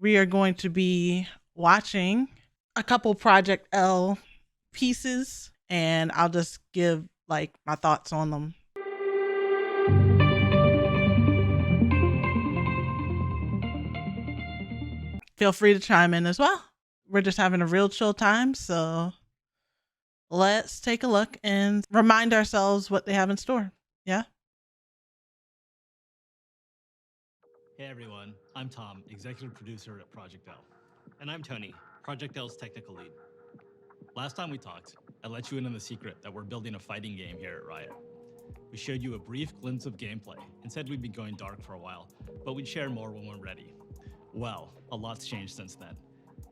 we are going to be watching a couple Project L pieces, and I'll just give like my thoughts on them. Feel free to chime in as well. We're just having a real chill time, so let's take a look and remind ourselves what they have in store. Yeah. Hey everyone, I'm Tom, executive producer at Project L. And I'm Tony, Project L's technical lead. Last time we talked, I let you in on the secret that we're building a fighting game here at Riot. We showed you a brief glimpse of gameplay and said we'd be going dark for a while, but we'd share more when we're ready. Well, a lot's changed since then.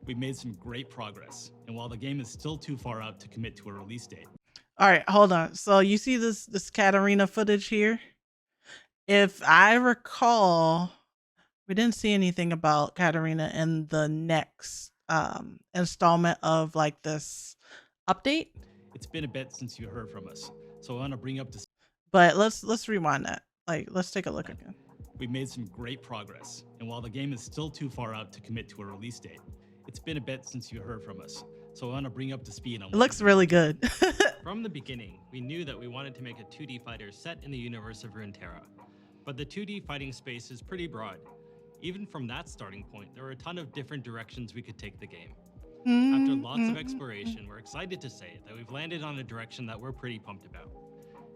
We've made some great progress, and while the game is still too far out to commit to a release date. All right, hold on. So you see this Katarina footage here? If I recall, we didn't see anything about Katarina in the next installment of like this update. It's been a bit since you heard from us, so I want to bring up this. But let's rewind that. Like, let's take a look again. We've made some great progress, and while the game is still too far out to commit to a release date, it's been a bit since you heard from us, so I want to bring up to speed on. It looks really good. From the beginning, we knew that we wanted to make a 2D fighter set in the universe of Runeterra, but the 2D fighting space is pretty broad. Even from that starting point, there were a ton of different directions we could take the game. After lots of exploration, we're excited to say that we've landed on a direction that we're pretty pumped about.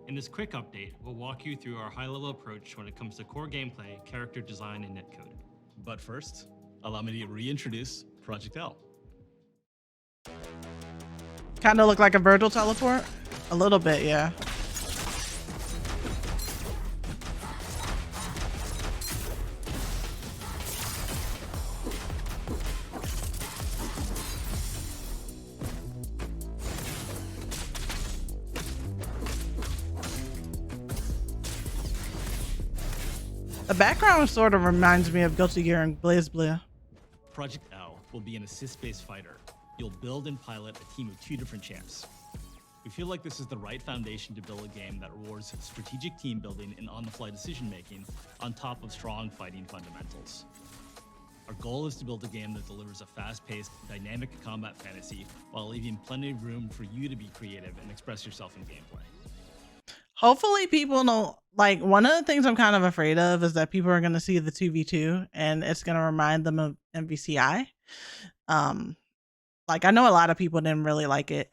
In this quick update, we'll walk you through our high-level approach when it comes to core gameplay, character design, and netcode. But first, allow me to reintroduce Project L. Kind of look like a Virgil teleport? A little bit, yeah. The background sort of reminds me of Guilty Gear and BlazBlue. Project L will be an assist-based fighter. You'll build and pilot a team of 2 different champs. We feel like this is the right foundation to build a game that rewards strategic team building and on-the-fly decision-making on top of strong fighting fundamentals. Our goal is to build a game that delivers a fast-paced, dynamic combat fantasy while leaving plenty of room for you to be creative and express yourself in gameplay. Hopefully people don't, like, one of the things I'm kind of afraid of is that people are going to see the 2v2 and it's going to remind them of MVCI. Like, I know a lot of people didn't really like it.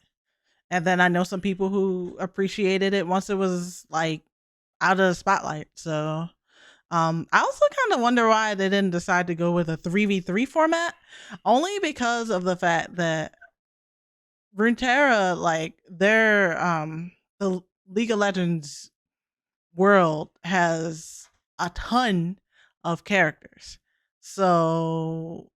And then I know some people who appreciated it once it was like out of the spotlight. So I also kind of wonder why they didn't decide to go with a 3v3 format, only because of the fact that Runeterra, like, their the League of Legends world has a ton of characters. So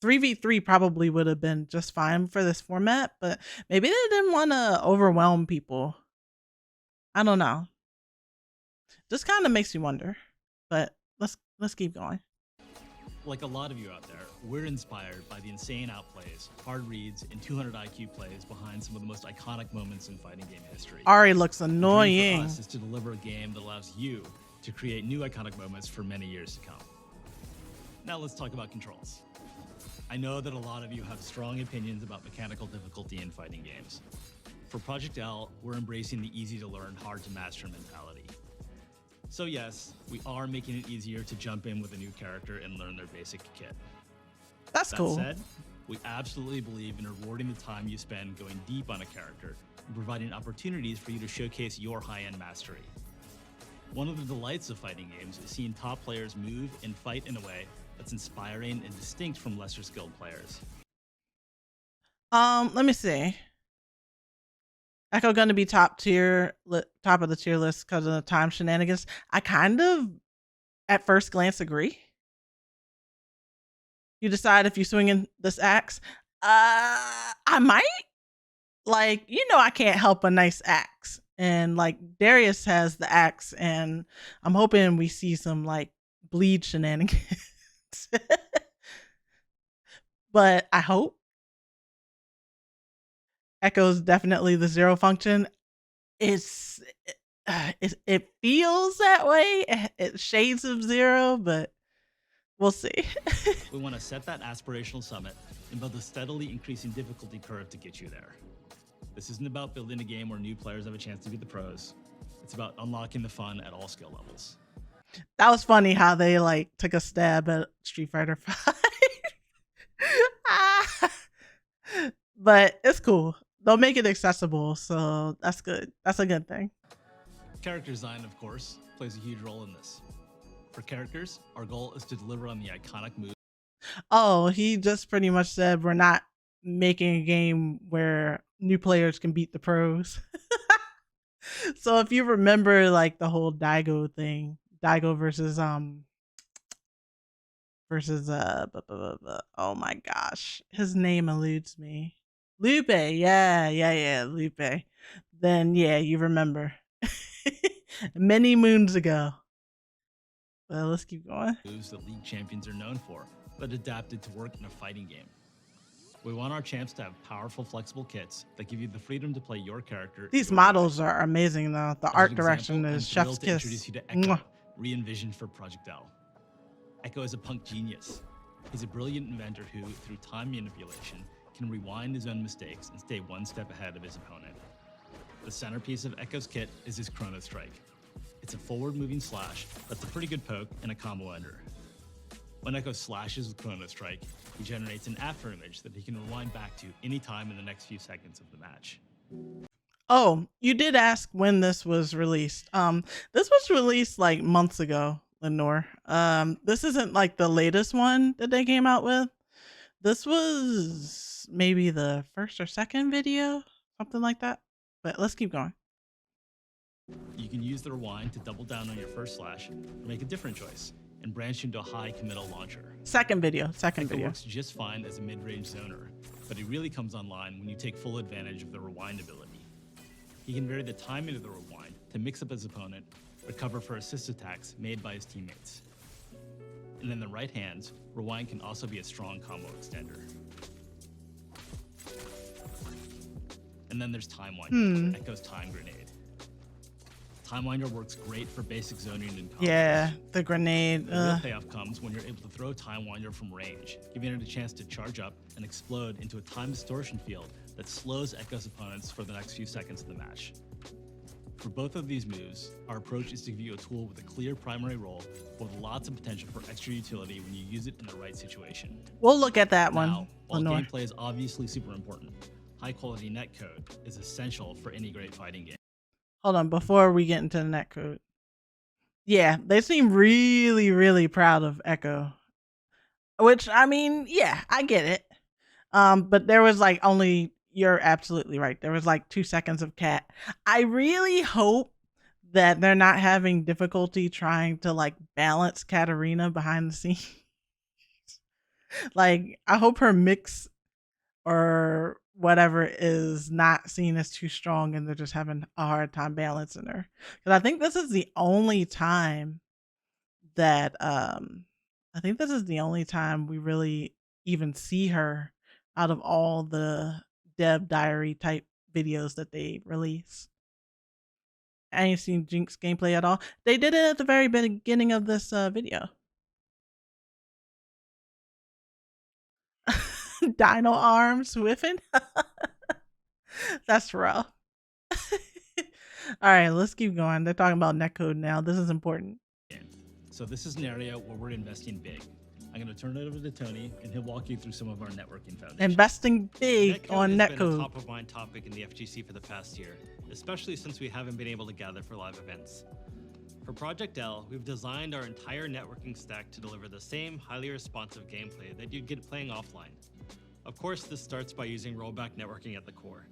3v3 probably would have been just fine for this format, but maybe they didn't want to overwhelm people. I don't know. Just kind of makes you wonder. But let's keep going. Like a lot of you out there, we're inspired by the insane outplays, hard reads, and 200 IQ plays behind some of the most iconic moments in fighting game history. Ari looks The dream annoying. for us is to deliver a game that allows you to create new iconic moments for many years to come. Now let's talk about controls. I know that a lot of you have strong opinions about mechanical difficulty in fighting games. For Project L, we're embracing the easy to learn, hard to master mentality. So yes, we are making it easier to jump in with a new character and learn their basic kit. That's cool. That said, we absolutely believe in rewarding the time you spend going deep on a character and providing opportunities for you to showcase your high-end mastery. One of the delights of fighting games is seeing top players move and fight in a way that's inspiring and distinct from lesser skilled players. Let me see. Echo gonna be top of the tier list because of the time shenanigans. I kind of, at first glance, agree. You decide if you swing in this axe. I might. Like, you know, I can't help a nice axe. And like Darius has the axe, and I'm hoping we see some like bleed shenanigans. But I hope. Echo's definitely the zero function. It feels that way. It shades of zero, but We'll see. We want to set that aspirational summit and build a steadily increasing difficulty curve to get you there. This isn't about building a game where new players have a chance to be the pros. It's about unlocking the fun at all skill levels. That was funny how they like took a stab at Street Fighter 5. But it's cool. They'll make it accessible, so that's good. That's a good thing. Character design, of course, plays a huge role in this. For characters, our goal is to deliver on the iconic moves. Oh, he just pretty much said we're not making a game where new players can beat the pros. So if you remember like the whole Daigo thing, Daigo versus oh my gosh, his name eludes me. Lupe, yeah, Lupe. Then yeah, you remember. Many moons ago. Well, let's keep going. Moves that league champions are known for, but adapted to work in a fighting game. We want our champs to have powerful, flexible kits that give you the freedom to play your character. These models are amazing though. The art direction is chef's kiss. Introduce you to Echo, re-envisioned for Project L. Echo is a punk genius. He's a brilliant inventor who, through time manipulation, can rewind his own mistakes and stay one step ahead of his opponent. The centerpiece of Echo's kit is his Chrono Strike. It's a forward-moving slash that's a pretty good poke and a combo ender. When Echo slashes with Chrono Strike, he generates an after image that he can rewind back to any time in the next few seconds of the match. Oh, you did ask when this was released. This was released like months ago, Lenore. This isn't like the latest one that they came out with. This was maybe the first or second video, something like that. But let's keep going. You can use the rewind to double down on your first slash or make a different choice and branch into a high committal launcher. Second video. It works just fine as a mid-range zoner, but he really comes online when you take full advantage of the rewind ability. He can vary the timing of the rewind to mix up his opponent or cover for assist attacks made by his teammates. And in the right hands, rewind can also be a strong combo extender. And then there's Time Winder, Echo's time grenade. Time Winder works great for basic zoning and combos. Yeah, the grenade. The real payoff comes when you're able to throw Time Winder from range, giving it a chance to charge up and explode into a time distortion field that slows Echo's opponents for the next few seconds of the match. For both of these moves, our approach is to give you a tool with a clear primary role, with lots of potential for extra utility when you use it in the right situation. We'll look at that Now, one. while gameplay is obviously super important, high-quality netcode is essential for any great fighting game. Hold on, before we get into the netcode. Yeah, they seem really, really proud of Echo. Which, I mean, yeah, I get it. But there was like only, you're absolutely right. There was like 2 seconds of cat. I really hope that they're not having difficulty trying to like balance Katarina behind the scenes. Like, I hope her mix or whatever is not seen as too strong and they're just having a hard time balancing her. Because I think this is the only time that we really even see her out of all the Deb Diary type videos that they release. I ain't seen Jinx gameplay at all. They did it at the very beginning of this video. Dino arms whiffing. That's rough. All right, let's keep going. They're talking about netcode now. This is important. So this is an area where we're investing big. I'm going to turn it over to Tony, and he'll walk you through some of our networking foundations. Investing big on Netcode has been a netcode. top-of-mind topic in the FGC for the past year, especially since we haven't been able to gather for live events. For Project L, we've designed our entire networking stack to deliver the same highly responsive gameplay that you'd get playing offline. Of course, this starts by using rollback networking at the core.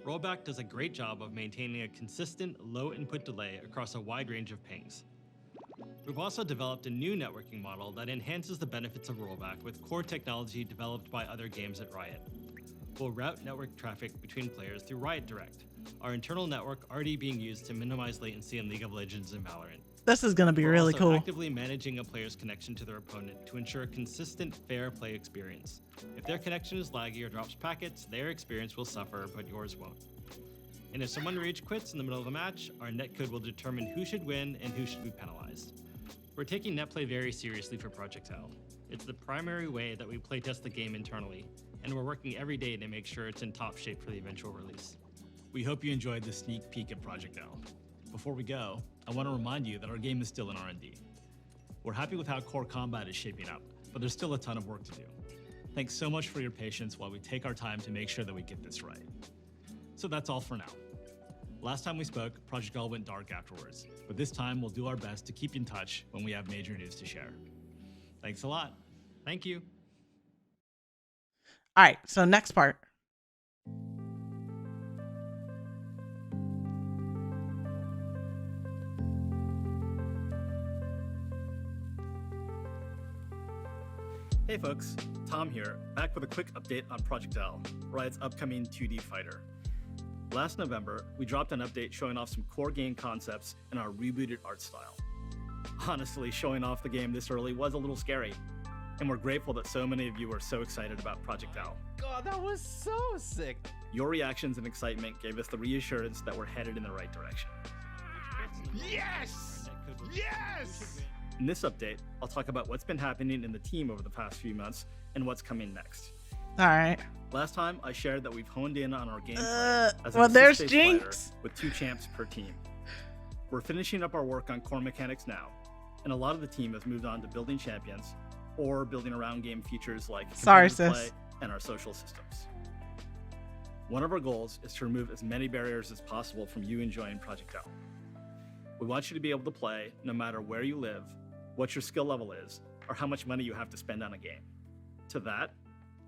Rollback does a great job of maintaining a consistent low input delay across a wide range of pings. We've also developed a new networking model that enhances the benefits of rollback with core technology developed by other games at Riot. We'll route network traffic between players through Riot Direct, our internal network already being used to minimize latency in League of Legends and Valorant. This is going to be We're really also cool. actively managing a player's connection to their opponent to ensure a consistent, fair play experience. If their connection is laggy or drops packets, their experience will suffer, but yours won't. And if someone rage quits in the middle of a match, our netcode will determine who should win and who should be penalized. We're taking netplay very seriously for Project L. It's the primary way that we playtest the game internally, and we're working every day to make sure it's in top shape for the eventual release. We hope you enjoyed the sneak peek at Project L. Before we go, I want to remind you that our game is still in R&D. We're happy with how core combat is shaping up, but there's still a ton of work to do. Thanks so much for your patience while we take our time to make sure that we get this right. So that's all for now. Last time we spoke, Project L went dark afterwards, but this time we'll do our best to keep in touch when we have major news to share. Thanks a lot. Thank you. All right, so next part. Hey folks, Tom here, back with a quick update on Project L, Riot's upcoming 2D fighter. Last November, we dropped an update showing off some core game concepts and our rebooted art style. Honestly, showing off the game this early was a little scary, and we're grateful that so many of you are so excited about Project L. God, that was so sick. Your reactions and excitement gave us the reassurance that we're headed in the right direction. Yes! Yes! In this update, I'll talk about what's been happening in the team over the past few months and what's coming next. All right. Last time, I shared that we've honed in on our gameplay as well, an there's assist-based Jinx fighter with 2 champs per team. We're finishing up our work on core mechanics now, and a lot of the team has moved on to building champions or building around game features like Sorry, competitive sis. play and our social systems. One of our goals is to remove as many barriers as possible from you enjoying Project L. We want you to be able to play no matter where you live, what your skill level is, or how much money you have to spend on a game. To that,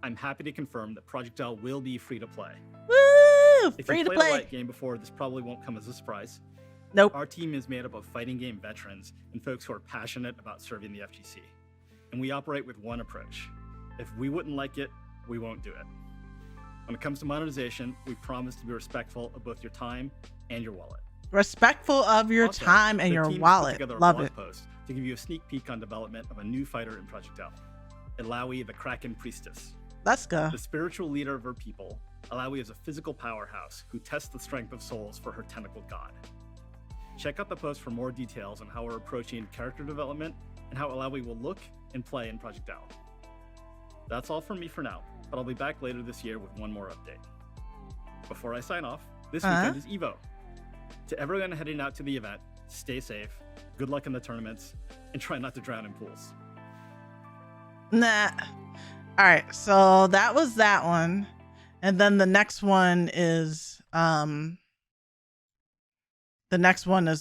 I'm happy to confirm that Project L will be free to play. Woo! If Free you to played a play. Riot game before, this probably won't come as a surprise. Nope. Our team is made up of fighting game veterans and folks who are passionate about serving the FGC. And we operate with one approach. If we wouldn't like it, we won't do it. When it comes to monetization, we promise to be respectful of both your time and your wallet. Respectful of your Also, time and the your team has put wallet. together a Love blog it. post to give you a sneak peek on development of a new fighter in Project L, Ilaoi the Kraken Priestess. Let's go. The spiritual leader of her people, Ilaoi is a physical powerhouse who tests the strength of souls for her tentacle god. Check out the post for more details on how we're approaching character development and how Ilaoi will look and play in Project L. That's all from me for now, but I'll be back later this year with one more update. Before I sign off, this weekend is EVO. To everyone heading out to the event, stay safe, good luck in the tournaments, and try not to drown in pools. Nah. All right, so that was that one. And then the next one is the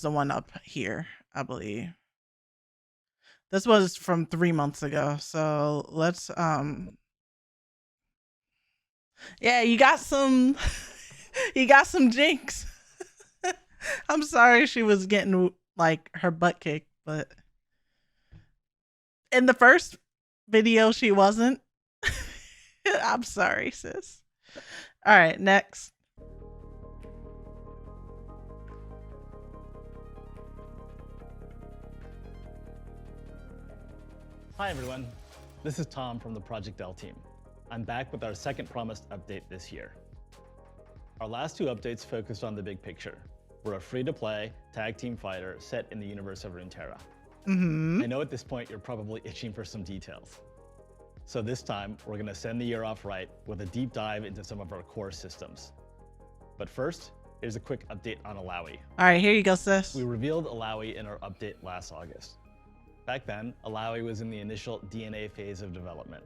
one up here, I believe. This was from 3 months ago. So let's yeah, you got some Jinx. I'm sorry she was getting like her butt kicked, but in the first video she wasn't. I'm sorry, sis. All right, next. Hi everyone, this is Tom from the Project L team. I'm back with our second promised update this year. Our last 2 updates focused on the big picture. We're a free-to-play tag team fighter set in the universe of Runeterra. I know at this point you're probably itching for some details. So this time, we're going to send the year off right with a deep dive into some of our core systems. But first, here's a quick update on Ilaoi. All right, here you go, sis. We revealed Ilaoi in our update last August. Back then, Ilaoi was in the initial DNA phase of development,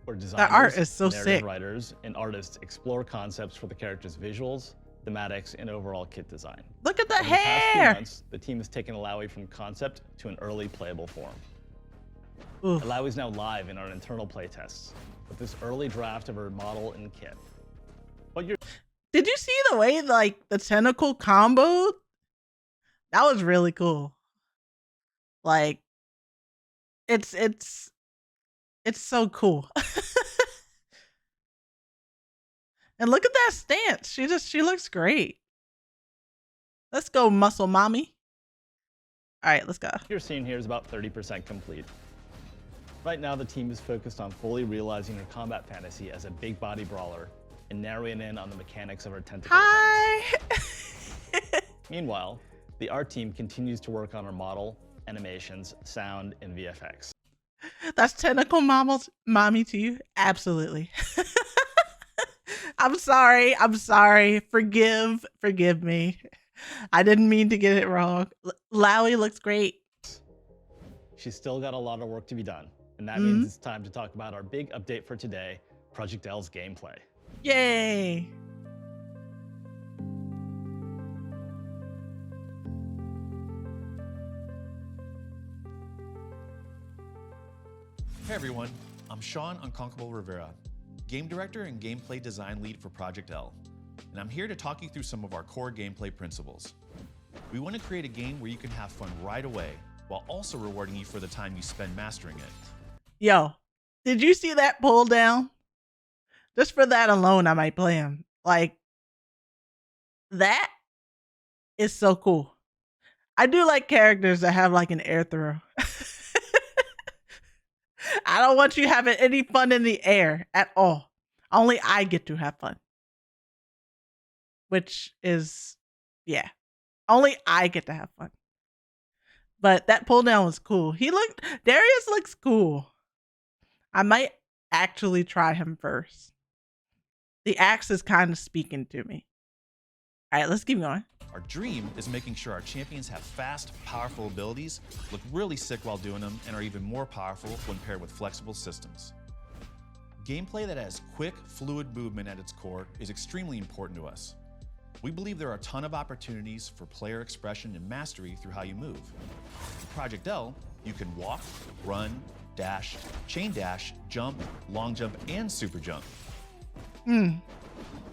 where designers, art is so narrative sick. writers, and artists explore concepts for the character's visuals, thematics, and overall kit design. Look at the Over the past few hair. months, the team has taken Ilaoi from concept to an early playable form. Oof. Ilaoi is now live in our internal playtests, with this early draft of her model and kit. What you're Did you see the way like the tentacle combo? That was really cool. Like it's so cool. And look at that stance. She looks great. Let's go, muscle mommy. All right, let's go. you're seeing here is about 30% complete. Right now, the team is focused on fully realizing her combat fantasy as a big body brawler and narrowing in on the mechanics of her tentacle attacks. Hi. Meanwhile, the art team continues to work on her model animations, sound, and VFX. That's tentacle mommy to you? Absolutely. I'm sorry. Forgive me. I didn't mean to get it wrong. Lowy looks great. She's still got a lot of work to be done, and that means it's time to talk about our big update for today, Project L's gameplay. Yay! Hey everyone, I'm Sean Unconquerable Rivera, Game Director and Gameplay Design Lead for Project L, and I'm here to talk you through some of our core gameplay principles. We want to create a game where you can have fun right away, while also rewarding you for the time you spend mastering it. Yo, did you see that pull down? Just for that alone, I might play him. Like, that is so cool. I do like characters that have like an air throw. I don't want you having any fun in the air at all. Only I get to have fun. Which is, yeah. Only I get to have fun. But that pull down was cool. Darius looks cool. I might actually try him first. The axe is kind of speaking to me. All right, let's keep going. Our dream is making sure our champions have fast, powerful abilities, look really sick while doing them, and are even more powerful when paired with flexible systems. Gameplay that has quick, fluid movement at its core is extremely important to us. We believe there are a ton of opportunities for player expression and mastery through how you move. In Project L, you can walk, run, dash, chain dash, jump, long jump, and super jump. And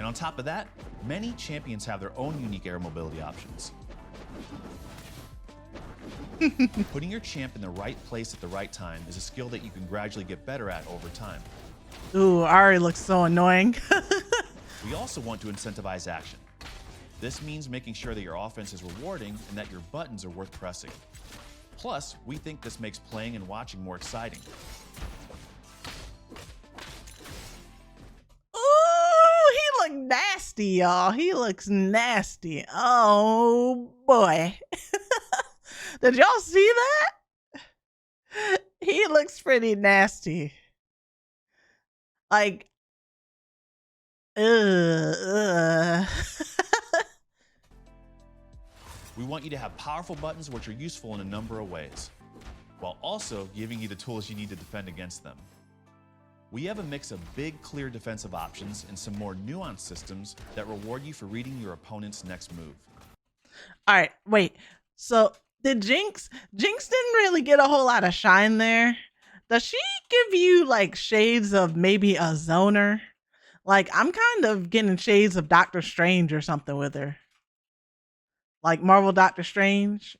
on top of that, many champions have their own unique air mobility options. Putting your champ in the right place at the right time is a skill that you can gradually get better at over time. Ooh, Ari looks so annoying. We also want to incentivize action. This means making sure that your offense is rewarding and that your buttons are worth pressing. Plus, we think this makes playing and watching more exciting. He look nasty, y'all. He looks nasty. Oh boy. Did y'all see that? He looks pretty nasty. Like, We want you to have powerful buttons which are useful in a number of ways, while also giving you the tools you need to defend against them. We have a mix of big, clear defensive options and some more nuanced systems that reward you for reading your opponent's next move. all right, wait. So did Jinx didn't really get a whole lot of shine there. Does she give you like shades of maybe a zoner? Like, I'm kind of getting shades of Doctor Strange or something with her. Like Marvel Doctor Strange.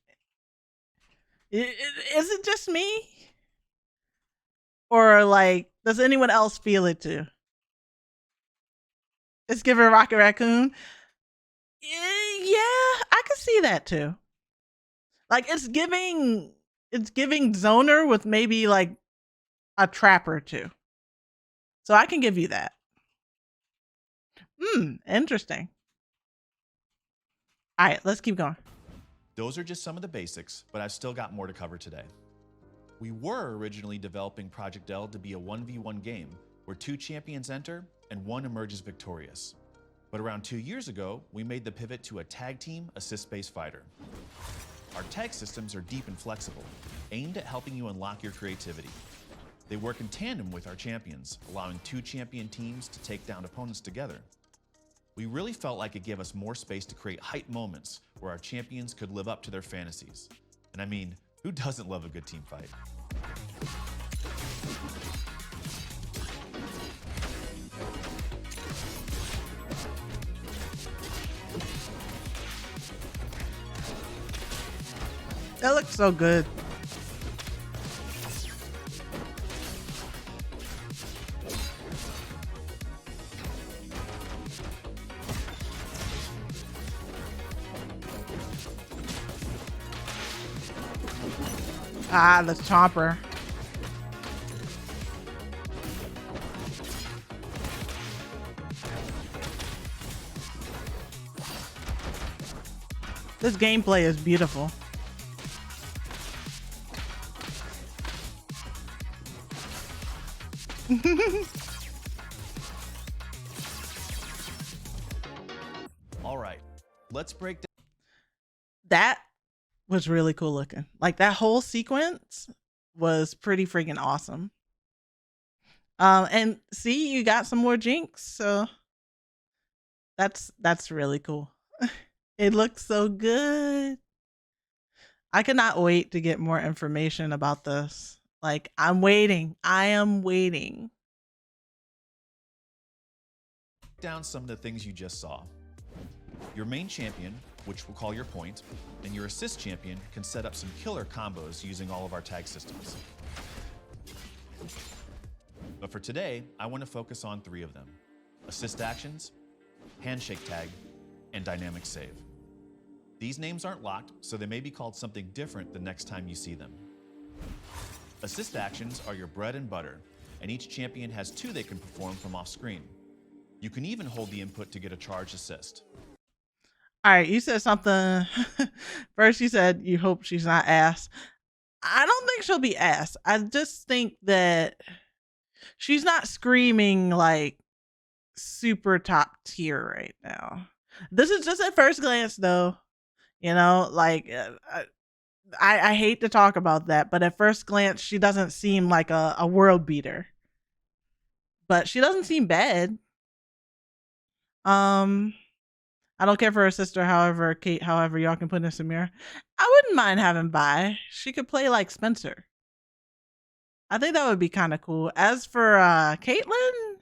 Is it just me? Or like, does anyone else feel it too? It's giving Rocket Raccoon. Yeah, I could see that too. Like, it's giving Zoner with maybe like a trap or two. So I can give you that. Interesting. All right, let's keep going. Those are just some of the basics, but I've still got more to cover today. We were originally developing Project L to be a 1v1 game where 2 champions enter and 1 emerges victorious. But around 2 years ago, we made the pivot to a tag team assist-based fighter. Our tag systems are deep and flexible, aimed at helping you unlock your creativity. They work in tandem with our champions, allowing 2 champion teams to take down opponents together. We really felt like it gave us more space to create hype moments where our champions could live up to their fantasies. And I mean, who doesn't love a good team fight? That looks so good. Ah, the chomper. This gameplay is beautiful. All right, let's break down. That was really cool looking. Like that whole sequence was pretty freaking awesome. And see, you got some more Jinx, so that's really cool. It looks so good. I cannot wait to get more information about this. Like, I'm waiting. I am waiting. Down some of the things you just saw. Your main champion, which we'll call your point, and your assist champion can set up some killer combos using all of our tag systems. But for today, I want to focus on 3 of them: assist actions, handshake tag, and dynamic save. These names aren't locked, so they may be called something different the next time you see them. Assist actions are your bread and butter, and each champion has 2 they can perform from off screen. You can even hold the input to get a charged assist. All right, you said something. First, you said you hope she's not ass. I don't think she'll be ass. I just think that she's not screaming like super top tier right now. This is just at first glance, though. You know, like I hate to talk about that, but at first glance, she doesn't seem like a world beater. But she doesn't seem bad. I don't care for her sister, however, Kate, however y'all can put in Samira. I wouldn't mind having Vi. She could play like Spencer. I think that would be kind of cool. As for Caitlyn,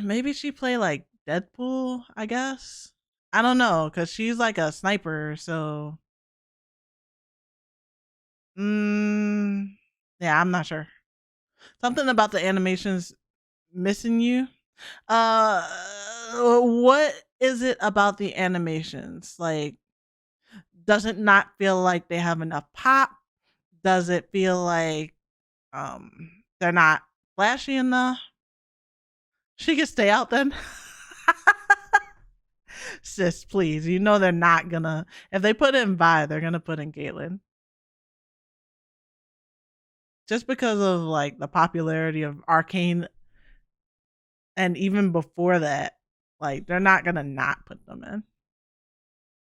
maybe she play like Deadpool, I guess. I don't know, because she's like a sniper, so yeah, I'm not sure. Something about the animations missing you. What is it about the animations? Like, does it not feel like they have enough pop? Does it feel like they're not flashy enough? She can stay out then. Sis, please. You know they're not gonna, if they put in Vi, they're gonna put in Caitlyn. Just because of like the popularity of Arcane, and even before that, like they're not gonna not put them in.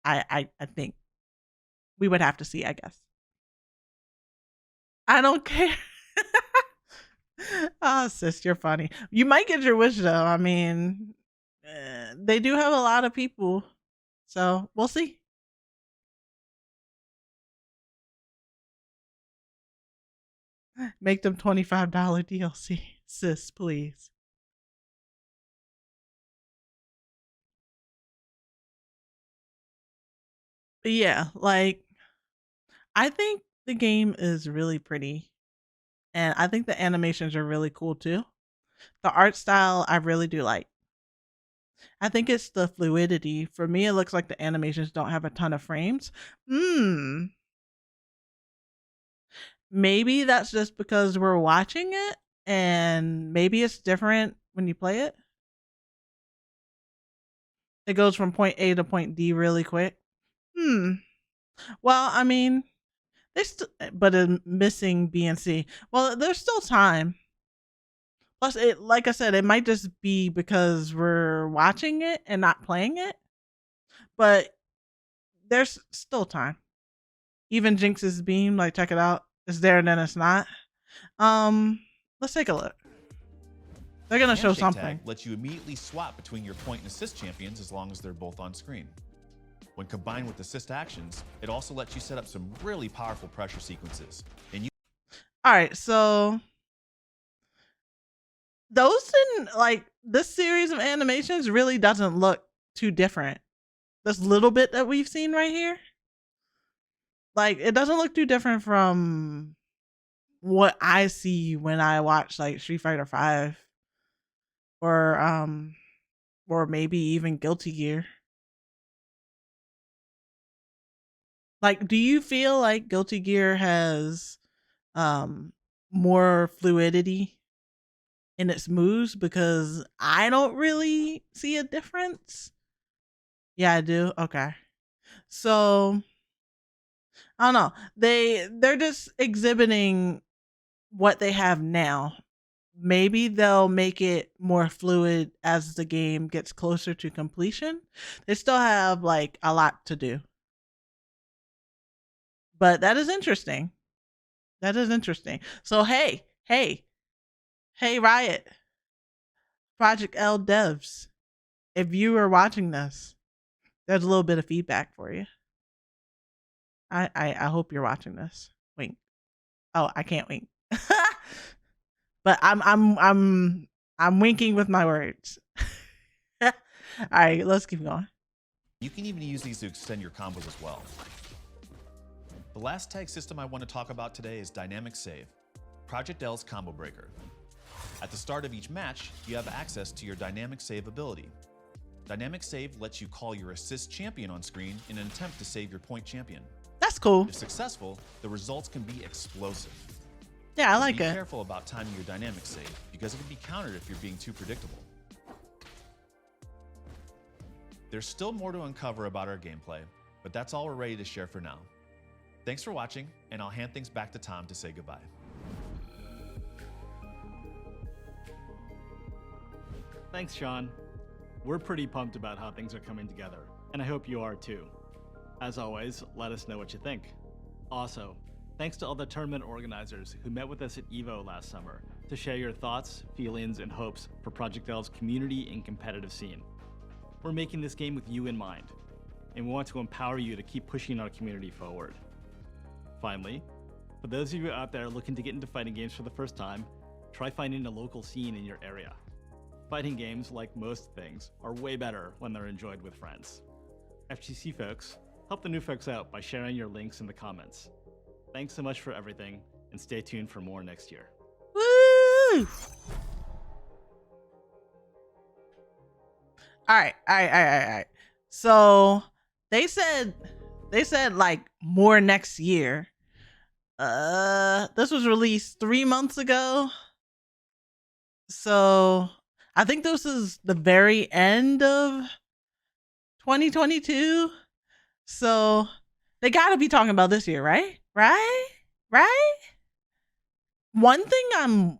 I think we would have to see, I guess. I don't care. Oh, sis, you're funny. You might get your wish though. I mean, they do have a lot of people, so we'll see. Make them $25 DLC, sis, please. But yeah, like I think the game is really pretty, and I think the animations are really cool too. The art style I really do like. I think it's the fluidity. For me, it looks like the animations don't have a ton of frames. Maybe that's just because we're watching it, and maybe it's different when you play it. It goes from point A to point D really quick. Well, I mean, but it's missing B and C. Well, there's still time. Plus, it, like I said, it might just be because we're watching it and not playing it. But there's still time. Even Jinx's beam, like check it out. It's there and then it's not. Let's take a look. They're gonna show something. Tag lets you immediately swap between your point and assist champions as long as they're both on screen. When combined with assist actions, it also lets you set up some really powerful pressure sequences. And you all right, so those didn't, like, this series of animations really doesn't look too different. This little bit that we've seen right here, like, it doesn't look too different from what I see when I watch like Street Fighter 5 or maybe even Guilty Gear. Like, do you feel like Guilty Gear has more fluidity in its moves? Because I don't really see a difference. Yeah, I do. Okay. So I don't know. They're just exhibiting what they have now. Maybe they'll make it more fluid as the game gets closer to completion. They still have like a lot to do. But that is interesting. That is interesting. So hey, Riot, Project L devs, if you are watching this, there's a little bit of feedback for you. I hope you're watching this. Wink. Oh, I can't wink. But I'm winking with my words. All right, let's keep going. You can even use these to extend your combos as well. The last tag system I want to talk about today is Dynamic Save, Project L's combo breaker. At the start of each match, you have access to your Dynamic Save ability. Dynamic Save lets you call your assist champion on screen in an attempt to save your point champion. That's cool. If successful, the results can be explosive. Yeah, I like it. it. Be careful about timing your Dynamic Save because it can be countered if you're being too predictable. There's still more to uncover about our gameplay, but that's all we're ready to share for now. Thanks for watching, and I'll hand things back to Tom to say goodbye. Thanks, Sean. We're pretty pumped about how things are coming together, and I hope you are too. As always, let us know what you think. Also, thanks to all the tournament organizers who met with us at EVO last summer to share your thoughts, feelings, and hopes for Project L's community and competitive scene. We're making this game with you in mind, and we want to empower you to keep pushing our community forward. Finally, for those of you out there looking to get into fighting games for the first time, try finding a local scene in your area. Fighting games, like most things, are way better when they're enjoyed with friends. FGC folks, help the new folks out by sharing your links in the comments. Thanks so much for everything, and stay tuned for more next year. Woo! All right. So they said like more next year. This was released 3 months ago. So I think this is the very end of 2022. So they gotta be talking about this year, right? Right? One thing I'm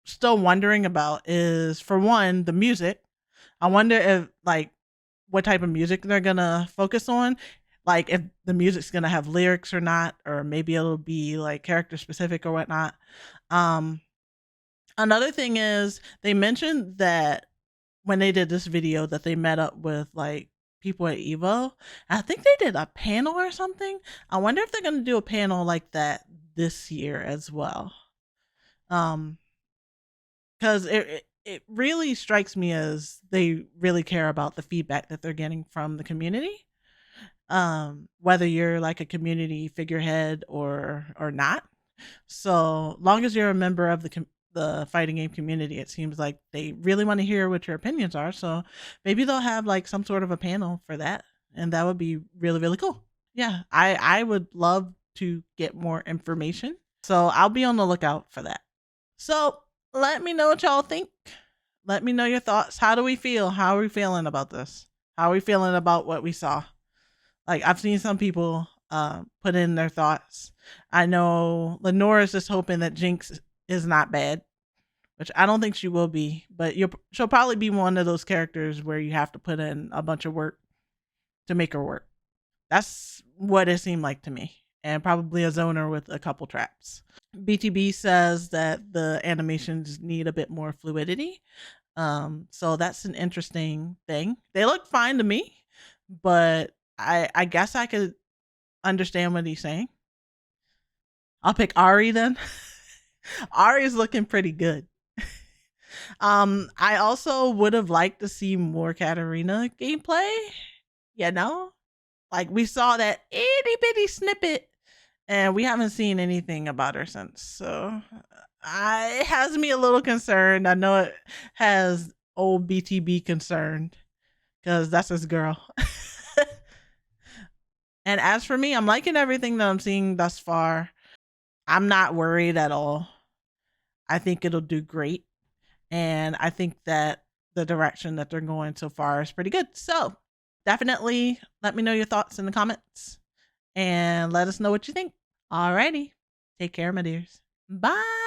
still wondering about is, for one, the music. I wonder if like what type of music they're gonna focus on. Like if the music's gonna have lyrics or not, or maybe it'll be like character specific or whatnot. Another thing is they mentioned that when they did this video that they met up with like people at Evo. I think they did a panel or something. I wonder if they're gonna do a panel like that this year as well. Because it really strikes me as they really care about the feedback that they're getting from the community. Whether you're like a community figurehead or not. So long as you're a member of the fighting game community, it seems like they really want to hear what your opinions are. So maybe they'll have like some sort of a panel for that, and that would be really, really cool. Yeah, I would love to get more information. So I'll be on the lookout for that. So let me know what y'all think. Let me know your thoughts. How do we feel? How are we feeling about this? How are we feeling about what we saw? Like, I've seen some people put in their thoughts. I know Lenora's just hoping that Jinx is not bad, which I don't think she will be, but she'll probably be one of those characters where you have to put in a bunch of work to make her work. That's what it seemed like to me. And probably a zoner with a couple traps. BTB says that the animations need a bit more fluidity. So that's an interesting thing. They look fine to me, but I guess I could understand what he's saying. I'll pick Ari then. Ari's looking pretty good. I also would have liked to see more Katarina gameplay. You know? Like, we saw that itty bitty snippet and we haven't seen anything about her since. So it has me a little concerned. I know it has old BTB concerned because that's his girl. And as for me, I'm liking everything that I'm seeing thus far. I'm not worried at all. I think it'll do great. And I think that the direction that they're going so far is pretty good. So definitely let me know your thoughts in the comments and let us know what you think. Alrighty. Take care, my dears. Bye.